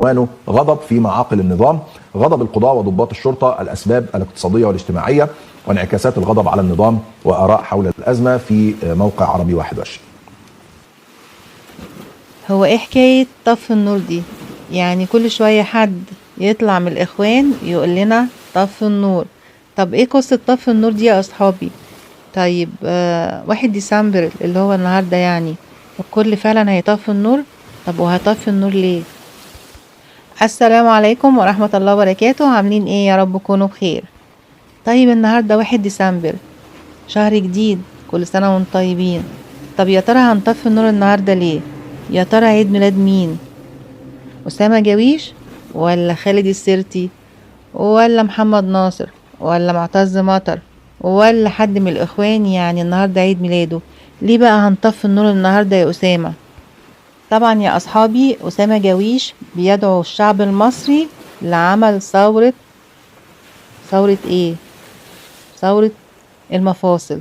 عنوانه غضب في معاقل النظام، غضب القضاة وضباط الشرطة، الأسباب الاقتصادية والاجتماعية وانعكاسات الغضب على النظام وآراء حول الأزمة، في موقع عربي 21. هو ايه حكاية طف النور دي؟ يعني كل شوية حد يطلع من الإخوان يقول لنا طف النور. طب ايه قصة طف النور دي يا أصحابي؟ طيب 1 ديسمبر اللي هو النهاردة يعني الكل فعلا هيطفي النور؟ طب وهطفي النور ليه؟ السلام عليكم ورحمة الله وبركاته، عاملين ايه؟ يا رب تكونوا بخير. طيب النهاردة 1 ديسمبر، شهر جديد، كل سنة وانتم طيبين. طب يا ترى هنطفي النور النهاردة ليه؟ يا ترى عيد ميلاد مين؟ أسامة جويش ولا خالد السرتي ولا محمد ناصر ولا معتز مطر ولا حد من الإخوان؟ يعني النهاردة عيد ميلاده، ليه بقى هنطفي النور النهاردة يا أسامة؟ طبعا يا أصحابي، أسامة جويش بيدعو الشعب المصري لعمل ثورة ايه؟ ثورة المفاصل.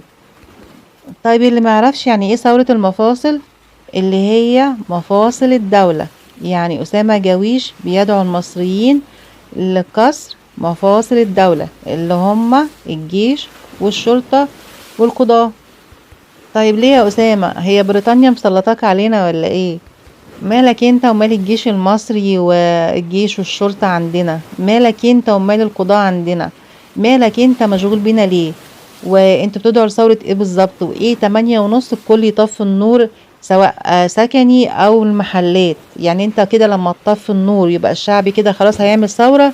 طيب اللي ما يعرفش يعني ايه ثورة المفاصل، اللي هي مفاصل الدولة، يعني أسامة جويش بيدعو المصريين لكسر مفاصل الدولة اللي هم الجيش والشرطة والقضاة. طيب ليه يا أسامة؟ هي بريطانيا مسلطاك علينا ولا ايه؟ مالك انت ومال الجيش المصري والجيش والشرطة عندنا؟ مالك انت ومال القضاء عندنا؟ مالك انت مشغول بينا ليه؟ وانت بتدعو لثورة ايه بالظبط؟ وايه 8:30 الكل يطفي النور، سواء سكني او المحلات؟ يعني انت كده لما تطفي النور يبقى الشعب كده خلاص هيعمل ثورة،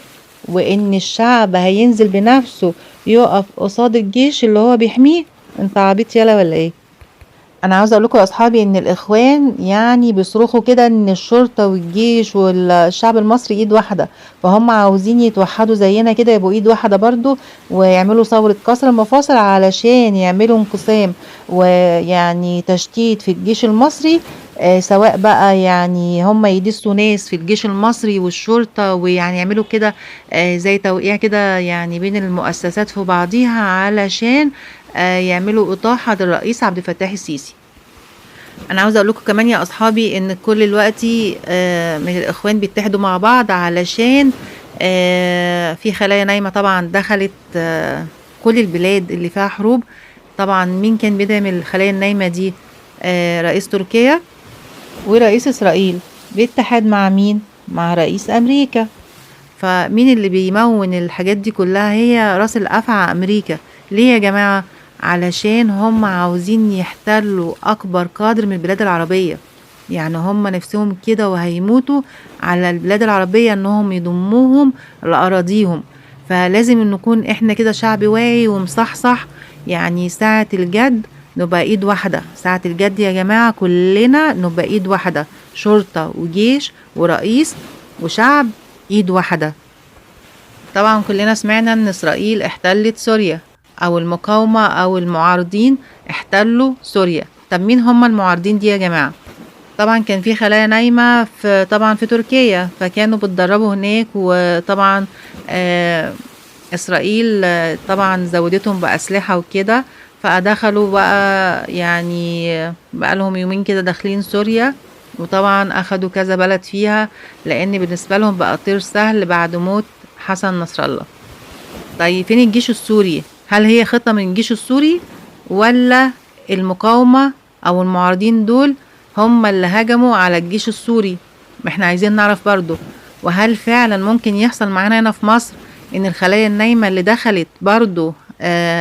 وان الشعب هينزل بنفسه يقف قصاد الجيش اللي هو بيحميه؟ انت عبيط يالا ولا ايه؟ انا عاوزه اقول لكم يا اصحابي ان الاخوان يعني بيصرخوا كده ان الشرطه والجيش والشعب المصري ايد واحده، فهم عاوزين يتوحدوا زينا كده، يبقوا ايد واحده برضو، ويعملوا ثوره كسر المفاصل علشان يعملوا انقسام ويعني تشتيت في الجيش المصري. سواء بقى يعني هم يدسوا ناس في الجيش المصري والشرطه، ويعني يعملوا كده زي توقيع كده يعني بين المؤسسات في بعضيها، علشان يعملوا إطاحة للرئيس عبد الفتاح السيسي. انا عاوزه اقول لكم كمان يا اصحابي ان كل دلوقتي من الاخوان بيتحدوا مع بعض، علشان في خلايا نايمه طبعا دخلت كل البلاد اللي فيها حروب. طبعا مين كان بيدعم الخلايا النايمه دي؟ رئيس تركيا ورئيس اسرائيل، بيتحد مع مين؟ مع رئيس امريكا. فمين اللي بيمون الحاجات دي كلها؟ هي راس الافعى امريكا. ليه يا جماعه؟ علشان هم عاوزين يحتلوا اكبر قدر من البلاد العربيه، يعني هم نفسهم كده وهيموتوا على البلاد العربيه انهم يضموهم لاراضيهم. فلازم نكون احنا كده شعب واعي ومصحصح، يعني ساعه الجد نبقى ايد واحده. ساعه الجد يا جماعه كلنا نبقى ايد واحده، شرطه وجيش ورئيس وشعب، ايد واحده. طبعا كلنا سمعنا ان اسرائيل احتلت سوريا، او المقاومة او المعارضين احتلوا سوريا. طب مين هم المعارضين دي يا جماعة؟ طبعا كان في خلايا نايمة في تركيا، فكانوا بتدربوا هناك، وطبعا اسرائيل طبعا زودتهم بأسلحة وكده، فدخلوا بقى يعني بقى لهم يومين كده داخلين سوريا، وطبعا اخدوا كذا بلد فيها، لان بالنسبة لهم بقى طير سهل بعد موت حسن نصر الله. طيب فين الجيش السوري؟ هل هي خطة من الجيش السوري، ولا المقاومة او المعارضين دول هم اللي هجموا على الجيش السوري؟ ما احنا عايزين نعرف برضو. وهل فعلا ممكن يحصل معانا هنا في مصر ان الخلايا النايمة اللي دخلت برضو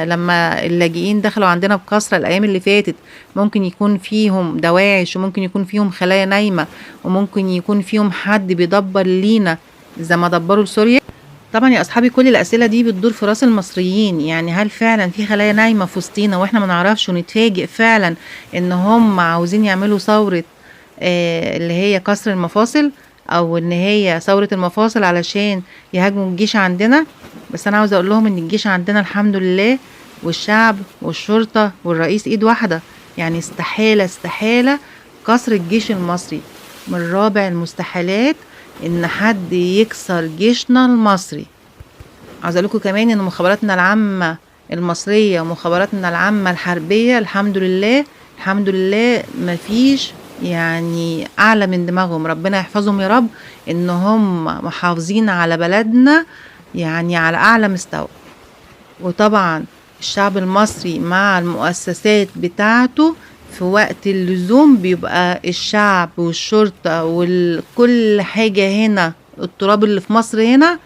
لما اللاجئين دخلوا عندنا بكثرة الايام اللي فاتت، ممكن يكون فيهم دواعش، وممكن يكون فيهم خلايا نايمة، وممكن يكون فيهم حد بيدبر لينا زي ما دبروا لسوريا؟ طبعا يا اصحابي كل الاسئله دي بتدور في راس المصريين، يعني هل فعلا في خلايا نايمه في وسطينا واحنا ما نعرفش، ونتفاجئ فعلا ان هم عاوزين يعملوا ثوره اللي هي كسر المفاصل، او ان هي ثوره المفاصل علشان يهاجموا الجيش عندنا؟ بس انا عاوزه اقول لهم ان الجيش عندنا الحمد لله، والشعب والشرطه والرئيس ايد واحده. يعني استحاله استحاله كسر الجيش المصري، من رابع المستحيلات ان حد يكسر جيشنا المصري. عاوز اقول لكم كمان ان مخابراتنا العامه المصريه ومخابراتنا العامه الحربيه الحمد لله الحمد لله مفيش يعني اعلى من دماغهم، ربنا يحفظهم يا رب، ان هم محافظين على بلدنا يعني على اعلى مستوى. وطبعا الشعب المصري مع المؤسسات بتاعته في وقت اللزوم بيبقى الشعب والشرطة وكل حاجة هنا، التراب اللي في مصر هنا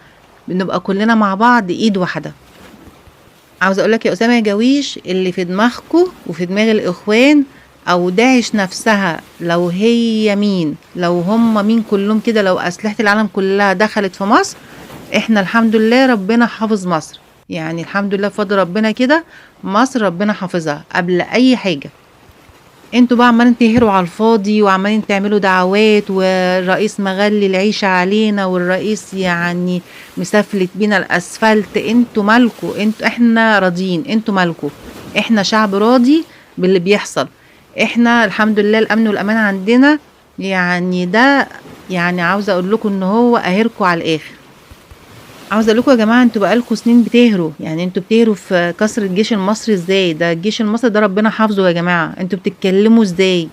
بنبقى كلنا مع بعض ايد واحدة. عاوز اقولك يا اسامة يا جويش، اللي في دماغكو وفي دماغ الاخوان او داعش نفسها، لو هي مين، لو هم مين كلهم كده، لو اسلحة العالم كلها دخلت في مصر، احنا الحمد لله ربنا حافظ مصر. يعني الحمد لله بفضل ربنا كده مصر ربنا حافظها قبل اي حاجة. انتوا بقى عمالين تهروا على الفاضي وعمالين تعملوا دعوات، والرئيس مغلي العيشة علينا، والرئيس يعني مسفلت بينا الاسفلت. انتوا مالكوا؟ احنا راضيين، انتوا مالكوا؟ احنا شعب راضي باللي بيحصل. احنا الحمد لله الامن والامان عندنا. يعني ده يعني عاوزة اقول لكم ان هو قاهركوا على الاخر. عاوز اقول لكم يا جماعه، انتوا بقالكم سنين بتهروا، يعني انتوا بتهروا في كسر الجيش المصري ازاي؟ ده الجيش المصري ده ربنا حافظه يا جماعه، انتوا بتتكلموا ازاي؟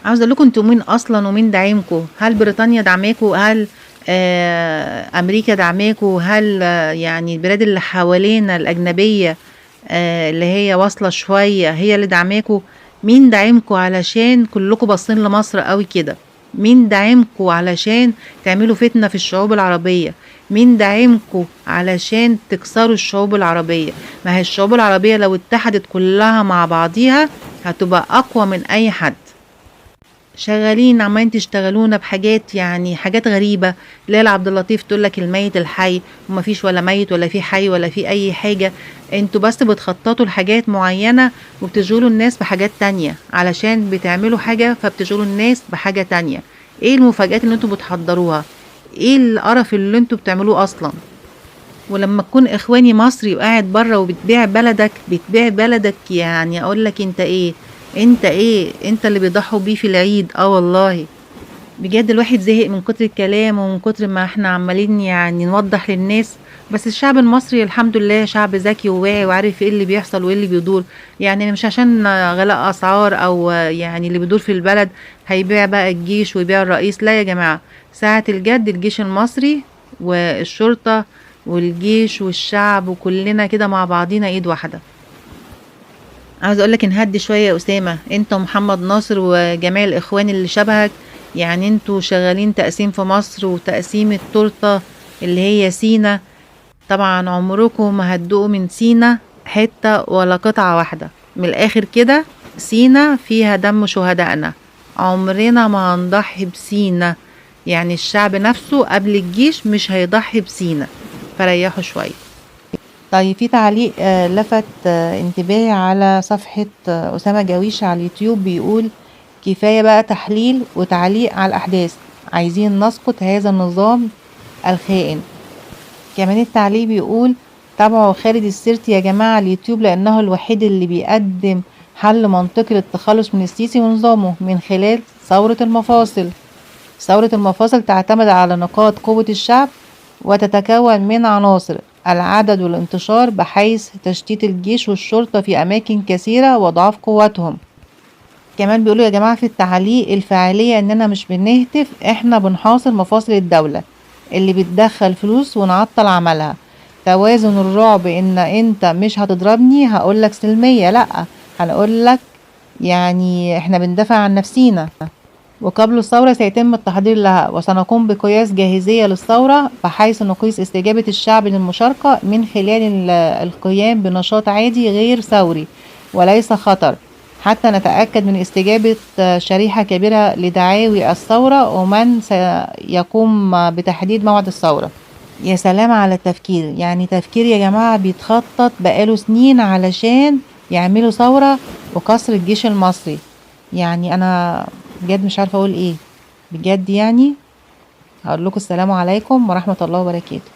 عاوز اقول لكم انتوا مين اصلا ومين داعمكم؟ هل بريطانيا دعماكم؟ هل امريكا دعماكم؟ هل يعني البلاد اللي حوالينا الاجنبيه اللي هي واصله شويه هي اللي دعماكم؟ مين دعمكم علشان كلكم باصين لمصر قوي كده؟ مين دعمكم علشان تعملوا فتنه في الشعوب العربيه؟ مين دعمكم علشان تكسروا الشعوب العربيه؟ ما هي الشعوب العربيه لو اتحدت كلها مع بعضيها هتبقى اقوى من اي حد. شغالين عمالين تشتغلونا بحاجات، يعني حاجات غريبة. ليلى عبد اللطيف تقول لك الميت الحي، ومفيش ولا ميت ولا في حي ولا في أي حاجة. انتوا بس بتخططوا لحاجات معينة وبتشغلوا الناس بحاجات تانية، علشان بتعملوا حاجة فبتشغلوا الناس بحاجة تانية. ايه المفاجآت اللي انتوا بتحضروها؟ ايه القرف اللي انتوا بتعملوه أصلا؟ ولما تكون اخواني مصري وقاعد بره وبتبيع بلدك، بتبيع بلدك، يعني اقول لك انت ايه؟ انت ايه؟ انت اللي بيضحوا بيه في العيد. والله بجد الواحد زهق من كتر الكلام ومن كتر ما احنا عمالين يعني نوضح للناس. بس الشعب المصري الحمد لله شعب ذكي وواعي وعارف ايه اللي بيحصل وايه اللي بيدور. يعني مش عشان غلاء اسعار او يعني اللي بيدور في البلد هيبيع بقى الجيش ويبيع الرئيس. لا يا جماعة، ساعة الجد الجيش المصري والشرطة والجيش والشعب وكلنا كده مع بعضينا ايد واحدة. عاوز اقولك نهدي شوية يا اسامة، انت ومحمد ناصر وجميع الاخوان اللي شبهك. يعني انتوا شغالين تقسيم في مصر وتقسيم التورتة اللي هي سينا. طبعا عمركم ما هتدوقوا من سينا حتة ولا قطعة واحدة. من الاخر كده سينا فيها دم شهدائنا، عمرنا ما هنضحي بسينا. يعني الشعب نفسه قبل الجيش مش هيضحي بسينا، فريحوا شوية. طيب في تعليق لفت انتباهي على صفحة أسامة جويش على اليوتيوب، بيقول كفاية بقى تحليل وتعليق على الأحداث، عايزين نسقط هذا النظام الخائن. كمان التعليق بيقول تابعوا خالد السيرتي يا جماعة على اليوتيوب، لأنه الوحيد اللي بيقدم حل منطقي للتخلص من السيسي ونظامه من خلال ثورة المفاصل. ثورة المفاصل تعتمد على نقاط قوة الشعب وتتكون من عناصر العدد والانتشار، بحيث تشتيت الجيش والشرطة في أماكن كثيرة وضعف قوتهم. كمان بيقولوا يا جماعة في التعليق الفاعلية إننا مش بنهتف، إحنا بنحاصر مفاصل الدولة اللي بتدخل فلوس ونعطل عملها. توازن الرعب إن أنت مش هتضربني هقولك سلمية، لأ هنقولك يعني إحنا بندافع عن نفسينا. وقبل الثورة سيتم التحضير لها، وسنقوم بقياس جاهزية للثورة بحيث نقيس استجابة الشعب للمشاركة من خلال القيام بنشاط عادي غير ثوري وليس خطر، حتى نتأكد من استجابة شريحة كبيرة لدعاوي الثورة ومن سيقوم بتحديد موعد الثورة. يا سلام على التفكير، يعني تفكير يا جماعة بيتخطط بقاله سنين علشان يعملوا ثورة وكسر الجيش المصري. يعني أنا بجد مش عارفة أقول إيه بجد. يعني هقول لكم السلام عليكم ورحمة الله وبركاته.